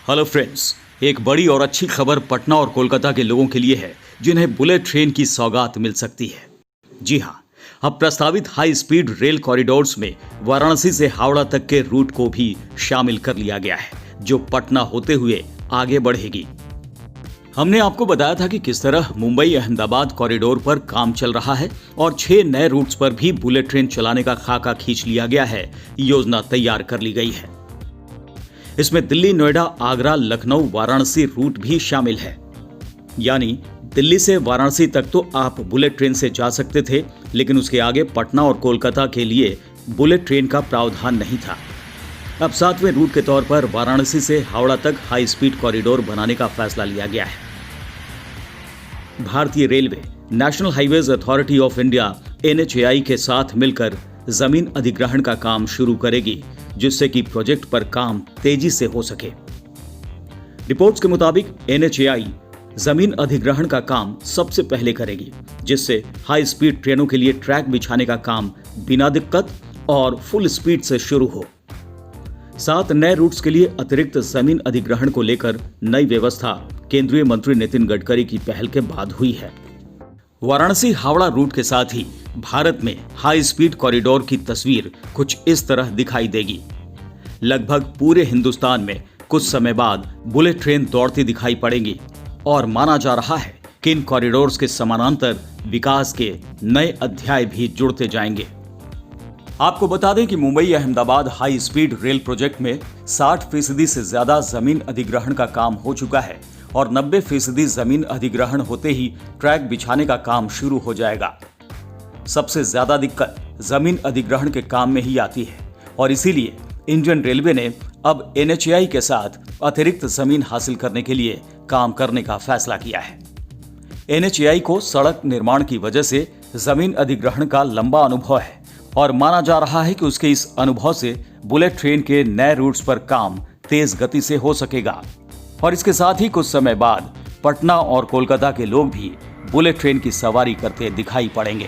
Hello friends, एक बड़ी और अच्छी खबर पटना और कोलकाता के लोगों के लिए है जिन्हें बुलेट ट्रेन की सौगात मिल सकती है। जी हां, अब प्रस्तावित हाई स्पीड रेल कॉरिडोर्स में वाराणसी से हावड़ा तक के रूट को भी शामिल कर लिया गया है, जो पटना होते हुए आगे बढ़ेगी। हमने आपको बताया था कि किस तरह मुंबई अहमदाबाद कॉरिडोर पर काम चल रहा है और 6 नए रूट्स पर भी बुलेट ट्रेन चलाने का खाका खींच लिया गया है, योजना तैयार कर ली गई है। इसमें दिल्ली, नोएडा, आगरा, लखनऊ, वाराणसी रूट भी शामिल है। यानी दिल्ली से वाराणसी तक तो आप बुलेट ट्रेन से जा सकते थे, लेकिन उसके आगे पटना और कोलकाता के लिए बुलेट ट्रेन का प्रावधान नहीं था। अब 7वें रूट के तौर पर वाराणसी से हावड़ा तक हाई स्पीड कॉरिडोर बनाने का फैसला लिया गया है। भारतीय railway national highways authority of India NHAI के साथ मिलकर जमीन अधिग्रहण का काम शुरू करेगी, जिससे कि प्रोजेक्ट पर काम तेजी से हो सके। रिपोर्ट्स के मुताबिक NHAI जमीन अधिग्रहण का काम सबसे पहले करेगी, जिससे हाई स्पीड ट्रेनों के लिए ट्रैक बिछाने का काम बिना दिक्कत और फुल स्पीड से शुरू हो। 7 नए रूट्स के लिए अतिरिक्त जमीन अधिग्रहण को लेकर नई व्यवस्था केंद्रीय मंत्री नितिन गडकरी की पहल के बाद हुई है। वाराणसी हावड़ा रूट के साथ ही भारत में हाई स्पीड कॉरिडोर की तस्वीर कुछ इस तरह दिखाई देगी। लगभग पूरे हिंदुस्तान में कुछ समय बाद बुलेट ट्रेन दौड़ती दिखाई पड़ेंगी और माना जा रहा है कि इन कॉरिडोर्स के समानांतर विकास के नए अध्याय भी जुड़ते जाएंगे। आपको बता दें कि Mumbai Ahmedabad high speed rail project में 60% से ज्यादा जमीन अधिग्रहण का काम हो चुका है और 90% जमीन अधिग्रहण होते ही ट्रैक बिछाने का काम शुरू हो जाएगा। सबसे ज्यादा दिक्कत जमीन अधिग्रहण के काम में ही आती है और इसीलिए इंडियन रेलवे ने अब NHAI के साथ अतिरिक्त जमीन हासिल करने के लिए काम करने का फैसला किया है। NHAI को सड़क निर्माण की वजह से जमीन अधिग्रहण का लंबा अनुभव है और माना जा रहा है कि उसके इस अनुभव से बुलेट ट्रेन के नए रूट्स पर काम तेज गति से हो सकेगा और इसके साथ ही कुछ समय बाद पटना और कोलकाता के लोग भी बुलेट ट्रेन की सवारी करते दिखाई पड़ेंगे।